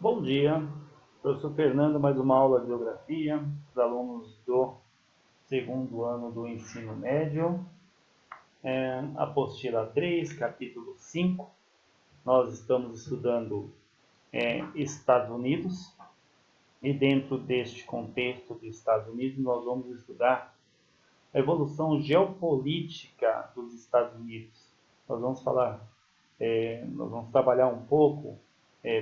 Bom dia, professor Fernando, mais uma aula de geografia, os alunos do segundo ano do ensino médio, apostila 3, capítulo 5, nós estamos estudando Estados Unidos, e dentro deste contexto dos Estados Unidos nós vamos estudar a evolução geopolítica dos Estados Unidos. Nós vamos trabalhar um pouco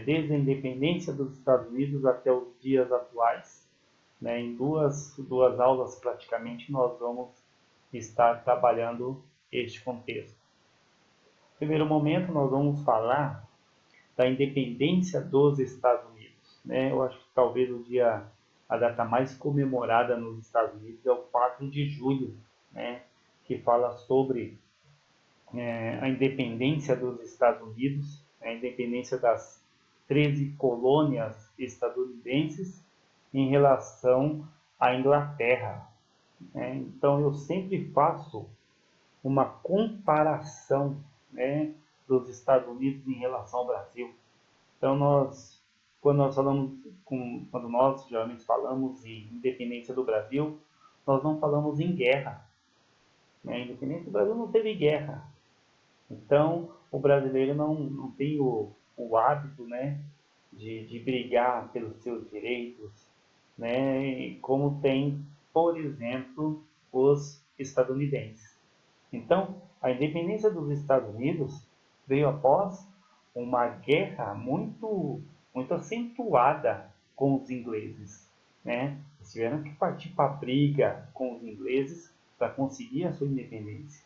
desde a independência dos Estados Unidos até os dias atuais. Em duas aulas, praticamente, nós vamos estar trabalhando este contexto. No primeiro momento, nós vamos falar da independência dos Estados Unidos. Eu acho que talvez a data mais comemorada nos Estados Unidos é o 4 de julho, que fala sobre a independência dos Estados Unidos, a independência das 13 colônias estadunidenses em relação à Inglaterra. Então, eu sempre faço uma comparação dos Estados Unidos em relação ao Brasil. Então, quando nós geralmente falamos em independência do Brasil, nós não falamos em guerra. A independência do Brasil não teve guerra. Então, o brasileiro não tem o hábito de brigar pelos seus direitos, como tem, por exemplo, os estadunidenses. Então, a independência dos Estados Unidos veio após uma guerra muito acentuada com os ingleses. Eles tiveram que partir para a briga com os ingleses para conseguir a sua independência.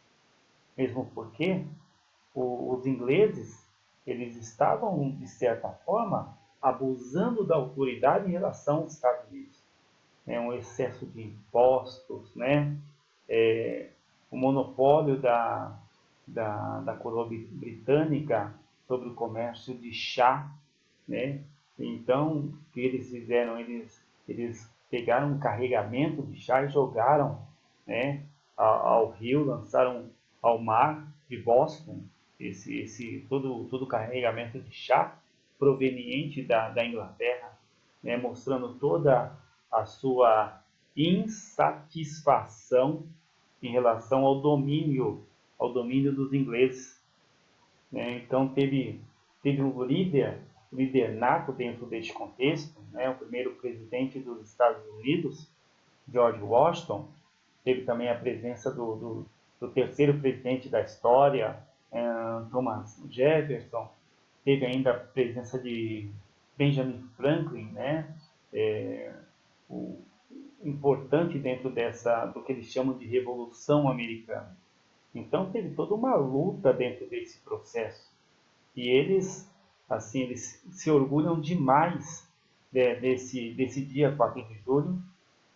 Mesmo porque os ingleses, eles estavam, de certa forma, abusando da autoridade em relação aos Estados Unidos. Um excesso de impostos, o monopólio da coroa britânica sobre o comércio de chá. Então, o que eles fizeram? Eles pegaram um carregamento de chá e jogaram ao rio, lançaram ao mar de Boston todo o carregamento de chá proveniente da Inglaterra, mostrando toda a sua insatisfação em relação ao domínio dos ingleses. Então teve um líder nato dentro deste contexto, o primeiro presidente dos Estados Unidos, George Washington. Teve também a presença do terceiro presidente da história, Thomas Jefferson. Teve ainda a presença de Benjamin Franklin, o importante dentro do que eles chamam de Revolução Americana. Então teve toda uma luta dentro desse processo. E eles se orgulham demais desse dia 4 de julho,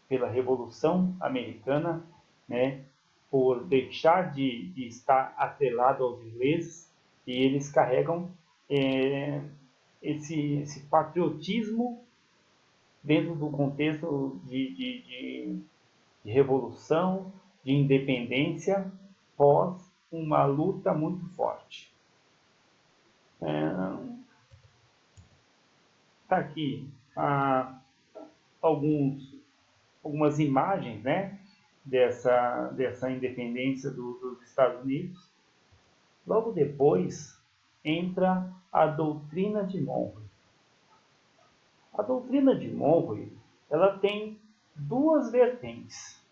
pela Revolução Americana, por deixar de estar atrelado aos ingleses, e eles carregam esse patriotismo dentro do contexto de revolução, de independência, pós uma luta muito forte. Está aqui algumas imagens dessa independência dos Estados Unidos. Logo depois entra a doutrina de Monroe. A doutrina de Monroe, ela tem duas vertentes.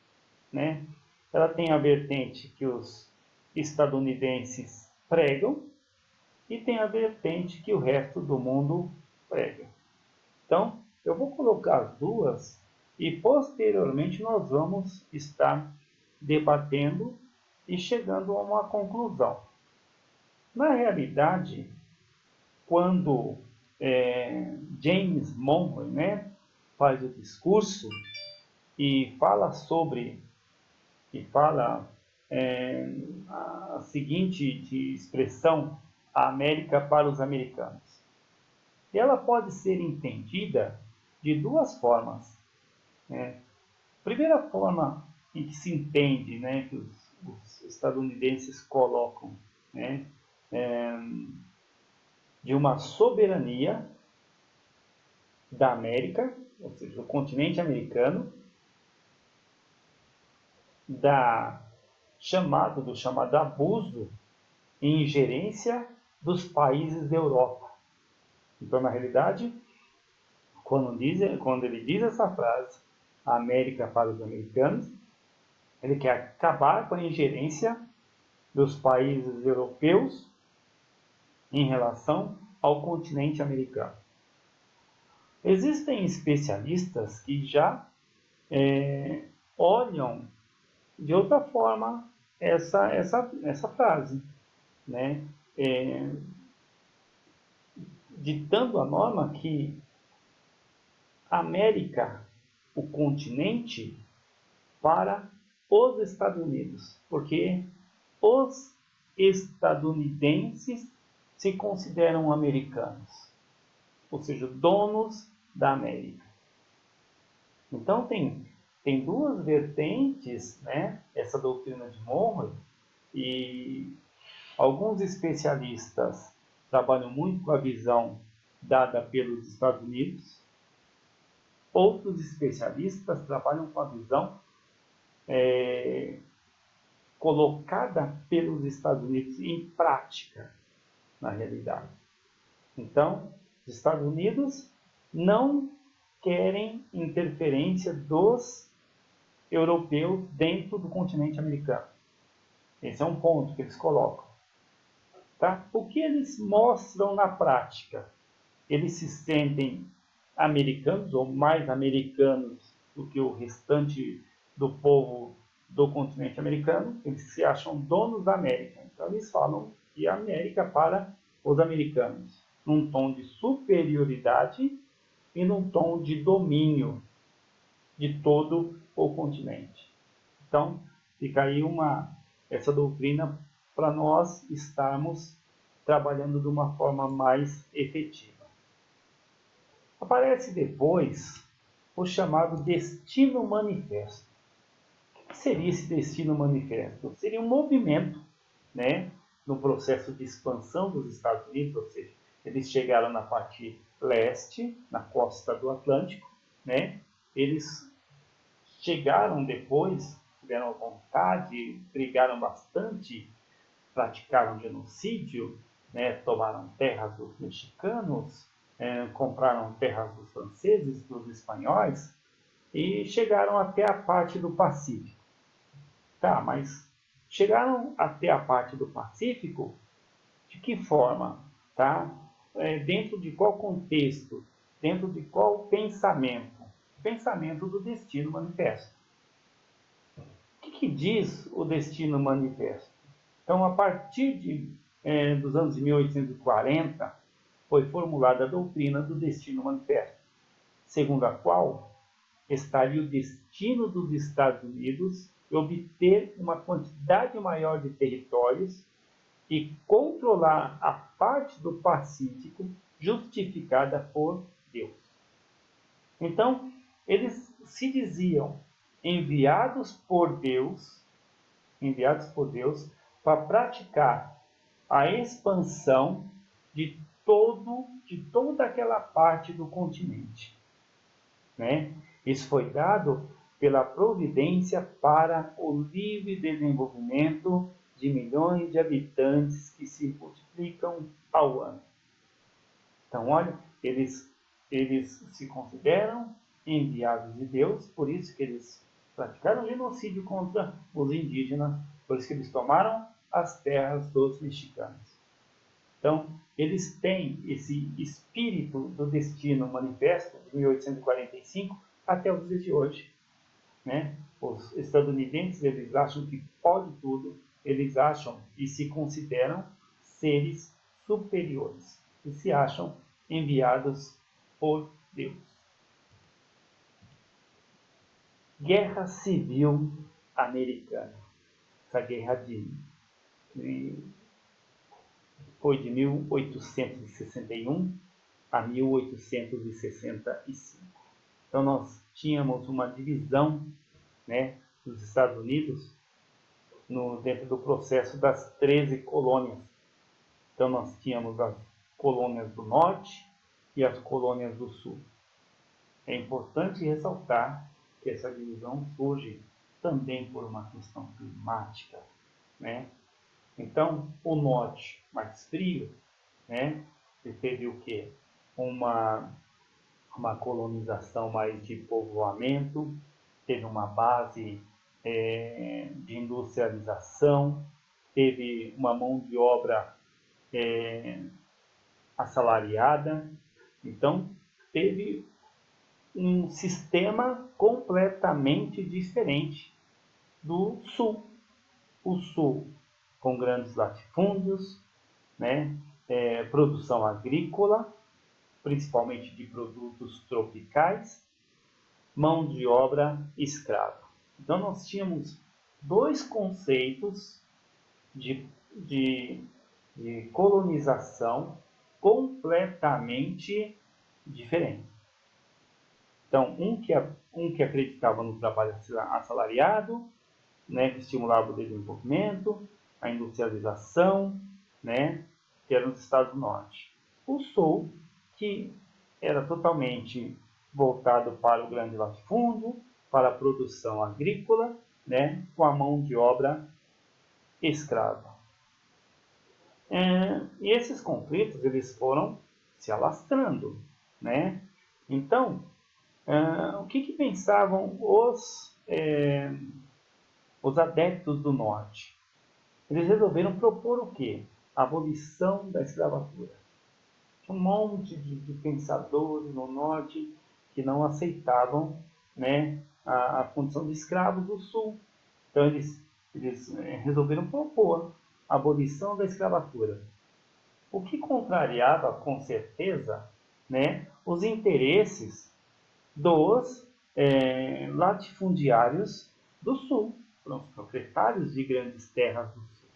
Ela tem a vertente que os estadunidenses pregam e tem a vertente que o resto do mundo prega. Então, eu vou colocar as duas e posteriormente nós vamos estar debatendo e chegando a uma conclusão. Na realidade, quando James Monroe faz o discurso e fala a seguinte expressão: a América para os americanos. E ela pode ser entendida de duas formas. A primeira forma em que se entende, que os estadunidenses colocam, de uma soberania da América, ou seja, do continente americano, do chamado abuso e ingerência dos países da Europa. Então, na realidade, quando ele diz essa frase, a América para os americanos, ele quer acabar com a ingerência dos países europeus em relação ao continente americano. Existem especialistas que já olham de outra forma essa frase, né? Ditando a norma que a América, o continente, para os Estados Unidos, porque os estadunidenses se consideram americanos, ou seja, donos da América. Então tem duas vertentes, né, essa doutrina de Monroe, e alguns especialistas trabalham muito com a visão dada pelos Estados Unidos, outros especialistas trabalham com a visão colocada pelos Estados Unidos em prática, na realidade. Então, os Estados Unidos não querem interferência dos europeus dentro do continente americano. Esse é um ponto que eles colocam. Tá? O que eles mostram na prática? Eles se sentem americanos, ou mais americanos do que o restante do povo do continente americano. Eles se acham donos da América. Então, eles falam que a América para os americanos, num tom de superioridade e num tom de domínio de todo o continente. Então, fica aí essa doutrina para nós estarmos trabalhando de uma forma mais efetiva. Aparece depois o chamado Destino Manifesto. O que seria esse Destino Manifesto? Seria um movimento, né, no processo de expansão dos Estados Unidos, ou seja, eles chegaram na parte leste, na costa do Atlântico, né? Eles chegaram depois, tiveram vontade, brigaram bastante, praticaram genocídio, né? Tomaram terras dos mexicanos, compraram terras dos franceses, dos espanhóis e chegaram até a parte do Pacífico. Tá, mas chegaram até a parte do Pacífico de que forma? Tá? Dentro de qual contexto? Dentro de qual pensamento? Pensamento do Destino Manifesto. O que diz o Destino Manifesto? Então, a partir dos anos 1840, foi formulada a doutrina do Destino Manifesto, segundo a qual estaria o destino dos Estados Unidos obter uma quantidade maior de territórios e controlar a parte do Pacífico justificada por Deus. Então, eles se diziam enviados por Deus para praticar a expansão de toda aquela parte do continente, né? Isso foi dado pela providência para o livre desenvolvimento de milhões de habitantes que se multiplicam ao ano. Então, olha, eles se consideram enviados de Deus, por isso que eles praticaram genocídio contra os indígenas, por isso que eles tomaram as terras dos mexicanos. Então, eles têm esse espírito do Destino Manifesto de 1845 até os dias de hoje, né? Os estadunidenses, eles acham que pode tudo, eles acham e se consideram seres superiores e se acham enviados por Deus. Guerra Civil Americana. Essa guerra foi de 1861 a 1865. Então, nós tínhamos uma divisão, né, dos Estados Unidos dentro do processo das 13 colônias. Então, nós tínhamos as colônias do norte e as colônias do sul. É importante ressaltar que essa divisão surge também por uma questão climática, né? Então, o norte mais frio, né? Ele teve o quê? Uma, uma colonização mais de povoamento, teve uma base de industrialização, teve uma mão de obra assalariada. Então, teve um sistema completamente diferente do sul. O sul com grandes latifúndios, né? Produção agrícola, principalmente de produtos tropicais, mão de obra escrava. Então nós tínhamos dois conceitos de, de, de colonização completamente diferentes. Então, um que acreditava no trabalho assalariado, né, que estimulava o desenvolvimento, a industrialização, né, que eram os Estados do Norte. O Sul, que era totalmente voltado para o grande latifúndio, para a produção agrícola, né, com a mão de obra escrava. E esses conflitos eles foram se alastrando, né? Então, o que pensavam os adeptos do norte? Eles resolveram propor o quê? A abolição da escravatura. Tinha um monte de pensadores no norte que não aceitavam, né, a condição de escravos do sul. Então eles resolveram propor a abolição da escravatura. O que contrariava com certeza, né, os interesses dos latifundiários do sul, os proprietários de grandes terras do sul.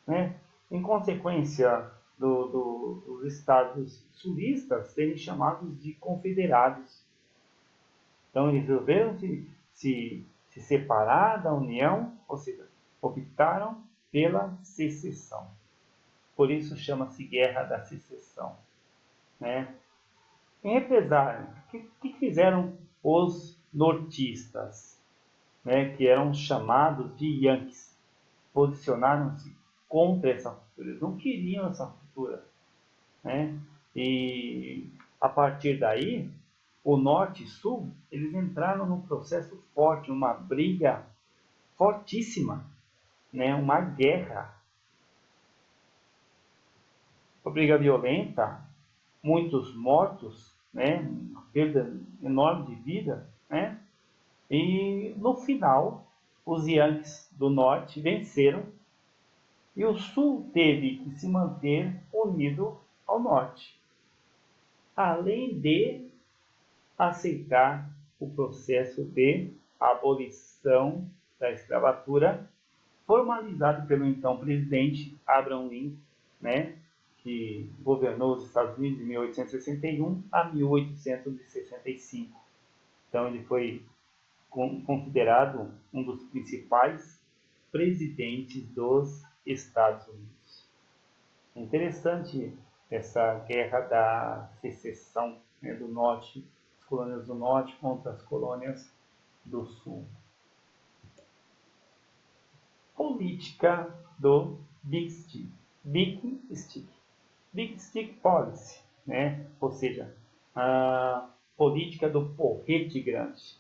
Né? Em consequência dos estados sulistas serem chamados de confederados. Então eles resolveram se separar da União, ou seja, optaram pela secessão. Por isso chama-se Guerra da Secessão. Né? Em represália, o que fizeram os nortistas, né, que eram chamados de Yankees? Posicionaram-se contra essa ruptura, eles não queriam essa ruptura. Né? E a partir daí, o norte e sul, eles entraram num processo forte, uma briga fortíssima, né? Uma guerra. Uma briga violenta, muitos mortos, né? Uma perda enorme de vida, né? E no final, os Yankees do norte venceram e o sul teve que se manter unido ao norte, além de aceitar o processo de abolição da escravatura, formalizado pelo então presidente Abraham Lincoln, né, que governou os Estados Unidos de 1861 a 1865. Então ele foi considerado um dos principais presidentes dos Estados Unidos. É interessante essa guerra da secessão, né, do norte, as colônias do norte contra as colônias do sul. Política do Big Stick. Big Stick. Big Stick Policy, né? Ou seja, a política do porrete grande.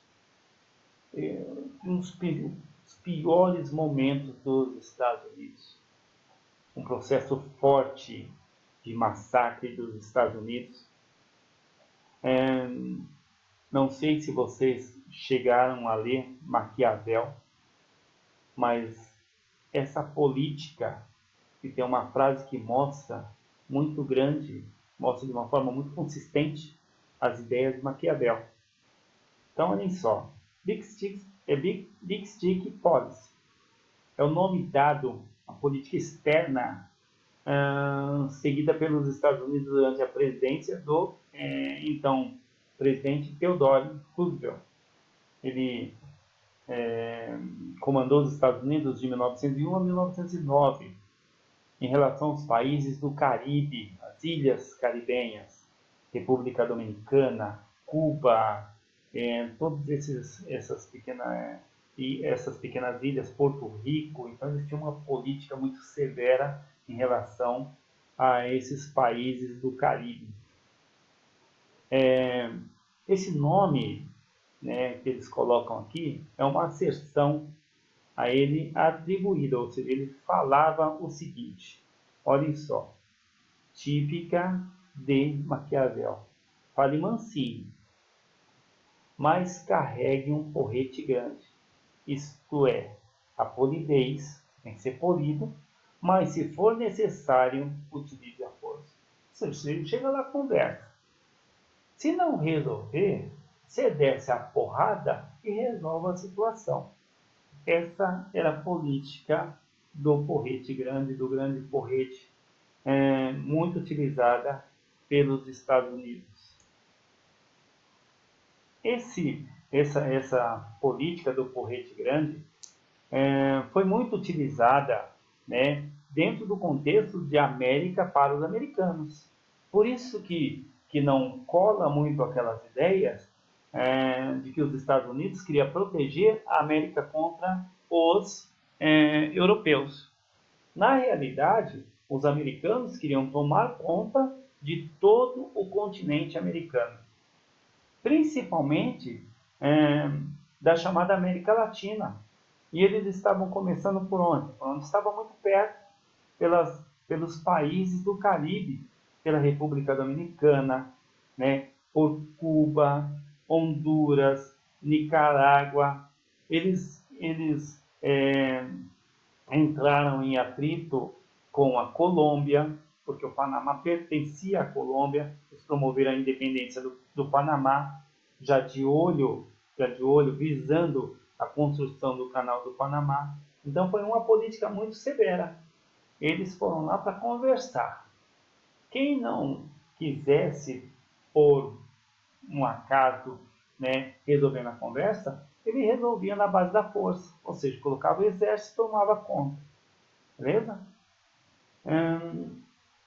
Um dos piores momentos dos Estados Unidos. Um processo forte de massacre dos Estados Unidos. Não sei se vocês chegaram a ler Maquiavel, mas essa política, que tem uma frase que mostra muito grande, mostra de uma forma muito consistente as ideias de Maquiavel. Então, olhem só, Big Stick Policy é o nome dado à política externa seguida pelos Estados Unidos durante a presidência do então presidente Theodore Roosevelt. Ele comandou os Estados Unidos de 1901 a 1909 em relação aos países do Caribe, as ilhas caribenhas, República Dominicana, Cuba, todas essas pequenas ilhas, Porto Rico. Então eles tinham uma política muito severa em relação a esses países do Caribe. Esse nome, né, que eles colocam aqui é uma asserção a ele atribuída, ou seja, ele falava o seguinte: olhem só, típica de Maquiavel, fale mansinho, mas carregue um porrete grande, isto é, a polidez, tem que ser polido, mas se for necessário, utilize a força. Ou seja, ele chega lá, conversa. Se não resolver, você desce a porrada e resolve a situação. Essa era a política do porrete grande, do grande porrete, muito utilizada pelos Estados Unidos. Essa política do porrete grande foi muito utilizada, né, dentro do contexto de América para os americanos. Por isso que não cola muito aquelas ideias de que os Estados Unidos queriam proteger a América contra os europeus. Na realidade, os americanos queriam tomar conta de todo o continente americano, principalmente da chamada América Latina. E eles estavam começando por onde? Por onde estava muito perto, pelos países do Caribe, pela República Dominicana, né, por Cuba, Honduras, Nicarágua. Eles entraram em atrito com a Colômbia, porque o Panamá pertencia à Colômbia. Eles promoveram a independência do Panamá, já de olho, visando a construção do Canal do Panamá. Então foi uma política muito severa. Eles foram lá para conversar. Quem não quisesse, por um acaso, né, resolver na conversa, ele resolvia na base da força, ou seja, colocava o exército e tomava conta. Beleza?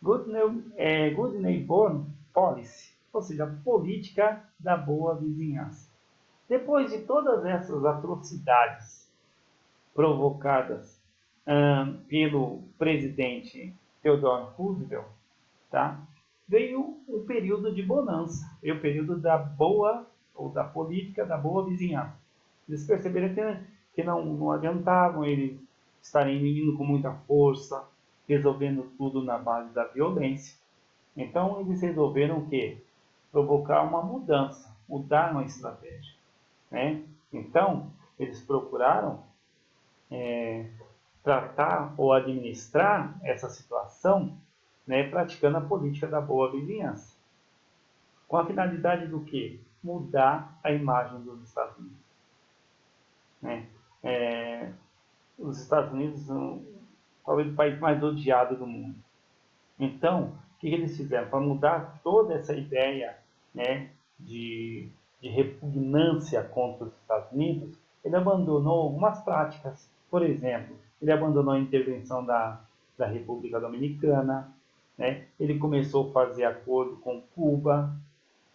Good Neighbor Policy, ou seja, a política da boa vizinhança. Depois de todas essas atrocidades provocadas pelo presidente Theodore Roosevelt, tá? Veio um período de bonança, veio o período da boa, ou da política da boa vizinhança. Eles perceberam que não adiantavam eles estarem indo com muita força, resolvendo tudo na base da violência. Então eles resolveram o quê? Provocar uma mudança, mudar uma estratégia, né? Então eles procuraram tratar ou administrar essa situação, né, praticando a política da boa vizinhança. Com a finalidade do quê? Mudar a imagem dos Estados Unidos. Né? Os Estados Unidos são talvez o país mais odiado do mundo. Então, o que eles fizeram? Para mudar toda essa ideia, né, de repugnância contra os Estados Unidos, ele abandonou algumas práticas. Por exemplo, ele abandonou a intervenção da República Dominicana, né? Ele começou a fazer acordo com Cuba,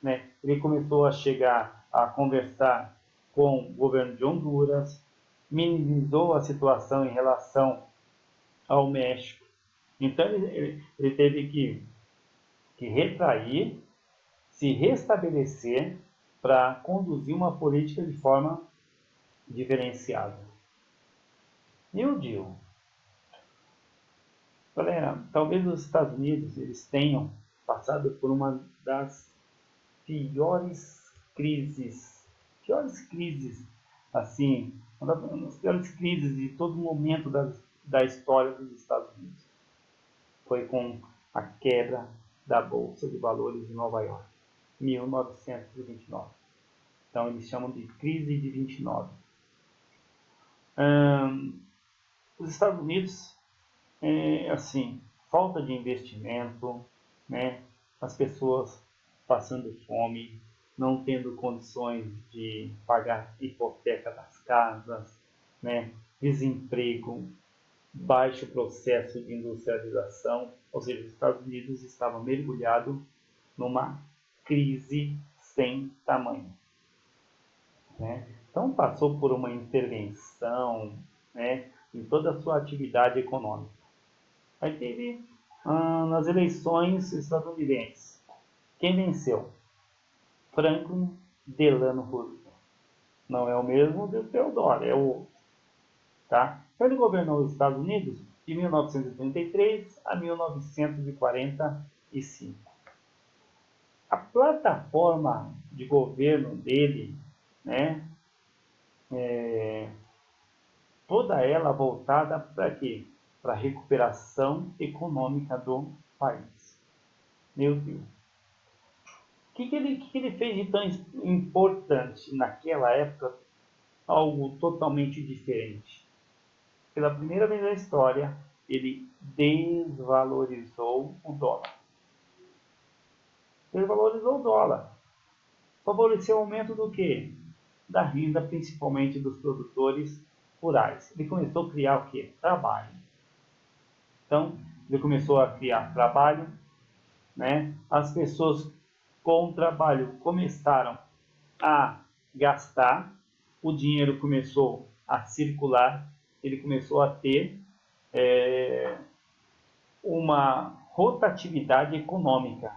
né? Ele começou a chegar a conversar com o governo de Honduras, minimizou a situação em relação ao México. Então ele teve que retrair, se restabelecer para conduzir uma política de forma diferenciada. New Deal. Galera, talvez os Estados Unidos eles tenham passado por uma das piores crises, assim, uma das piores crises de todo momento da história dos Estados Unidos. Foi com a quebra da Bolsa de Valores de Nova York, 1929. Então eles chamam de crise de 29. Os Estados Unidos, assim, falta de investimento, né? As pessoas passando fome, não tendo condições de pagar hipoteca das casas, né? Desemprego, baixo processo de industrialização, ou seja, os Estados Unidos estavam mergulhados numa crise sem tamanho, né? Então passou por uma intervenção, né, em toda a sua atividade econômica. Aí teve nas eleições estadunidenses. Quem venceu? Franklin Delano Roosevelt. Não é o mesmo do Theodore, é o outro. Tá? Então ele governou os Estados Unidos de 1933 a 1945. A plataforma de governo dele, né, toda ela voltada para quê? Para a recuperação econômica do país. Meu Deus. O que ele fez de tão importante naquela época? Algo totalmente diferente. Pela primeira vez na história, ele desvalorizou o dólar. Desvalorizou o dólar. Favoreceu o aumento do quê? Da renda, principalmente dos produtores rurais. Ele começou a criar o quê? Trabalho. Então, ele começou a criar trabalho, né? As pessoas com trabalho começaram a gastar, o dinheiro começou a circular, ele começou a ter uma rotatividade econômica,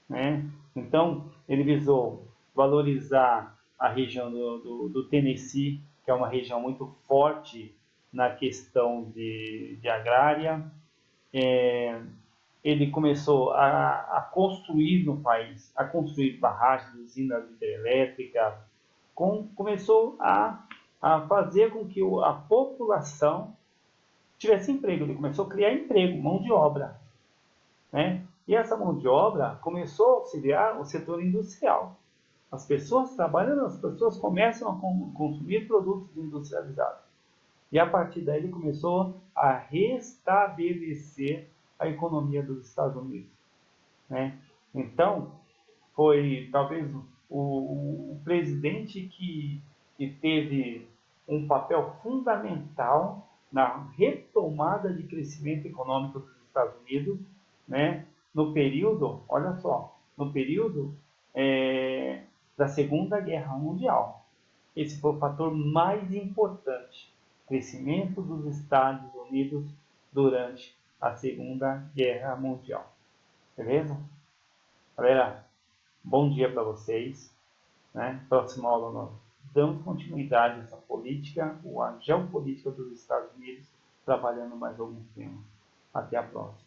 né? Então, ele visou valorizar a região do Tennessee, que é uma região muito forte na questão de agrária. Ele começou a construir no país, a construir barragens, usinas hidrelétricas, começou a fazer com que a população tivesse emprego. Ele começou a criar emprego, mão de obra, né? E essa mão de obra começou a auxiliar o setor industrial. As pessoas trabalham, as pessoas começam a consumir produtos industrializados. E a partir daí ele começou a restabelecer a economia dos Estados Unidos, né? Então, foi talvez o presidente que teve um papel fundamental na retomada de crescimento econômico dos Estados Unidos, né? No período, olha só, no período da Segunda Guerra Mundial. Esse foi o fator mais importante, crescimento dos Estados Unidos durante a Segunda Guerra Mundial. Beleza? Galera, bom dia para vocês. Né? Próxima aula nós damos continuidade a essa política, ou a geopolítica dos Estados Unidos, trabalhando mais alguns temas. Até a próxima.